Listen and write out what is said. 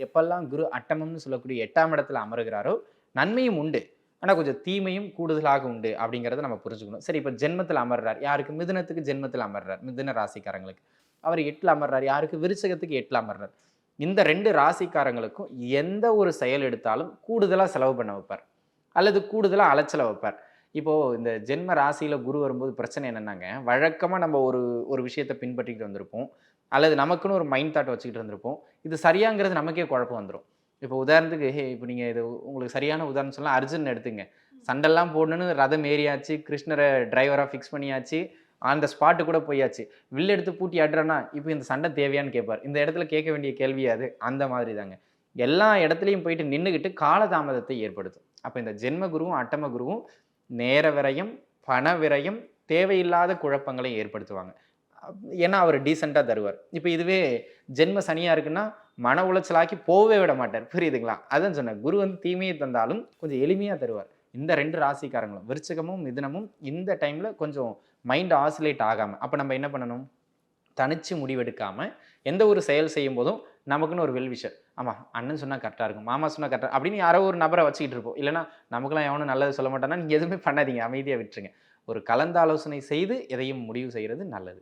எப்பெல்லாம் குரு அட்டமம்னு சொல்லக்கூடிய 8ஆம் இடத்துல அமருகிறாரோ, நன்மையும் உண்டு. ஆனா கொஞ்சம் தீமையும் கூடுதலாக உண்டு அப்படிங்கிறத நம்ம புரிஞ்சுக்கணும். சரி இப்ப ஜென்மத்தில அமர்றார். யாருக்கு? மிதுனத்துக்கு ஜென்மத்தில அமர்றார். மிதுன ராசிக்காரங்களுக்கு. அவர் 8ல அமர்றார். யாருக்கு? விருச்சிகத்துக்கு 8ல அமர்றார். இந்த 2 ராசிக்காரங்களுக்கும் எந்த ஒரு செயல் எடுத்தாலும் கூடுதலா செலவு பண்ண வைப்பார். அல்லது கூடுதலா அலைச்சல வைப்பார். இப்போ இந்த ஜென்ம ராசியில குரு வரும்போது பிரச்சனை என்னன்னாங்க, வழக்கமா நம்ம ஒரு ஒரு விஷயத்த பின்பற்றிட்டு வந்திருப்போம். அல்லது நமக்குன்னு ஒரு மைண்ட் தாட் வச்சுக்கிட்டு இருந்திருப்போம். இது சரியாங்கிறது நமக்கே குழப்பம் வந்துரும். இப்போ உதாரணத்துக்கு இப்ப நீங்க இது உங்களுக்கு சரியான உதாரணம் சொல்லலாம். அர்ஜுன் எடுத்துங்க. சண்டெல்லாம் போடணும்னு ரதம் ஏறியாச்சு, கிருஷ்ணர டிரைவரா ஃபிக்ஸ் பண்ணியாச்சு. ஆன் த ஸ்பாட் கூட போயாச்சு. வில் எடுத்து பூட்டி ஆடுறான்னா, இப்ப இந்த சண்டை தேவையான்னு கேட்பார். இந்த இடத்துல கேட்க வேண்டிய கேள்வி அது. அந்த மாதிரி தாங்க. எல்லா இடத்துலயும் போயிட்டு நின்னுகிட்டு காலதாமதத்தை ஏற்படுத்தும். அப்ப இந்த ஜென்ம குருவும், அட்டம குருவும் நேர விரயம், பண விரயம், தேவையில்லாத குழப்பங்களை ஏற்படுத்துவாங்க. ஏன்னா அவர் டீசென்ட்டா தருவார். இப்ப இதுவே ஜென்ம சனியா இருக்குன்னா, மன உளைச்சலாக்கி போவே விட மாட்டார். புரியுதுங்களா? அதான் சொன்னேன். குரு வந்து தீமையை தந்தாலும் கொஞ்சம் எளிமையா தருவார். இந்த 2 ராசிக்காரங்களும் விருச்சிகமும், மிதுனமும் இந்த டைம்ல கொஞ்சம் மைண்ட் ஆசிலேட் ஆகாம, அப்ப நம்ம என்ன பண்ணணும்? தனிச்சு முடிவெடுக்காம, எந்த ஒரு செயல் செய்யும்போதும் நமக்குன்னு ஒரு வெல் விஷர். ஆமா, அண்ணன் சொன்னா கரெக்ட்டா இருக்கும். மாமா சொன்னா கரெக்ட்டா அப்படின்னு யாரோ ஒரு நபர வச்சுக்கிட்டு இருப்போம். இல்லன்னா, நமக்கெல்லாம் எவனும் நல்லது சொல்ல மாட்டான்னா, நீங்க எதுவுமே பண்ணாதீங்க. அமைதியா விட்டுருங்க. ஒரு கலந்தாலோசனை செய்து எதையும் முடிவு செய்றது நல்லது.